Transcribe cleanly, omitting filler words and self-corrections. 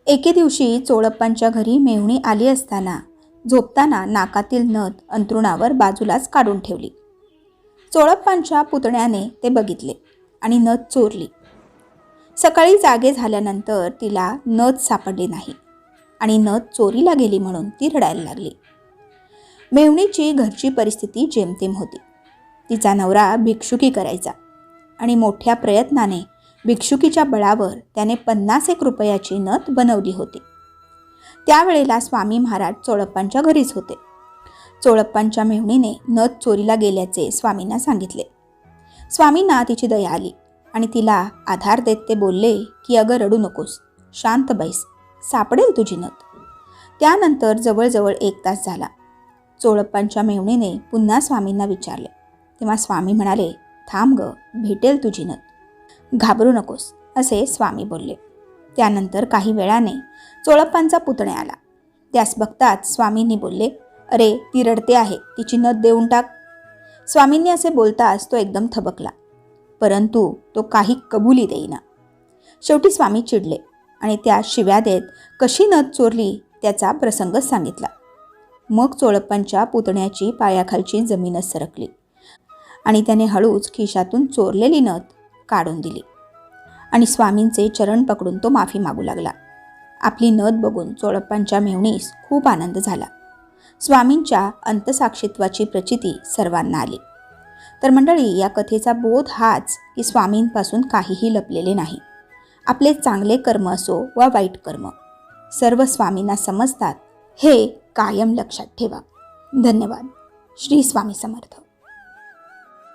एके दिवशी चोळप्पांच्या घरी मेहुणी आली असताना झोपताना नाकातील नथ अंथरुणावर बाजूलाच काढून ठेवली. चोळप्पांच्या पुतण्याने ते बघितले आणि नथ चोरली. सकाळी जागे झाल्यानंतर तिला नथ सापडली नाही आणि नथ चोरीला गेली म्हणून ती रडायला लागली. मेहुणीची घरची परिस्थिती जेमतेम होती. तिचा नवरा भिक्षुकी करायचा आणि मोठ्या प्रयत्नाने भिक्षुकीच्या बळावर त्याने 50 रुपयाची नथ बनवली होती. त्यावेळेला स्वामी महाराज चोळप्पांच्या घरीच होते. चोळप्पांच्या मेहुणीने नथ चोरीला गेल्याचे स्वामींना सांगितले. स्वामींना तिची दया आली आणि तिला आधार देत ते बोलले की अगं रडू नकोस, शांत बैस, सापडेल तुझी नथ. त्यानंतर जवळजवळ 1 तास झाला. चोळप्पांच्या मेहुणीने पुन्हा स्वामींना विचारले तेव्हा स्वामी म्हणाले, थांब ग, भेटेल तुझी नथ, घाबरू नकोस, असे स्वामी बोलले. त्यानंतर काही वेळाने चोळप्पांचा पुतण्या आला. त्यास बघताच स्वामींनी बोलले, अरे ती रडते आहे, तिची नथ देऊन टाक. स्वामींनी असे बोलताच तो एकदम थबकला, परंतु तो काही कबुली देईना. शेवटी स्वामी चिडले आणि त्या शिव्या देत कशी नथ चोरली त्याचा प्रसंग सांगितला. मग चोळप्पांच्या पुतण्याची पायाखालची जमीनच सरकली आणि त्याने हळूच खिशातून चोरलेली नथ काढून दिली आणि स्वामींचे चरण पकडून तो माफी मागू लागला. आपली नथ बघून चोळप्पांच्या मेहुणीस खूप आनंद झाला. स्वामींच्या अंतसाक्षित्वाची प्रचिती सर्वांना आली. तर मंडळी, या कथेचा बोध हाच की स्वामींपासून काहीही लपलेले नाही. आपले चांगले कर्म असो वा वाईट कर्म, सर्व स्वामींना समजतात, हे कायम लक्षात ठेवा. धन्यवाद. श्री स्वामी समर्थ.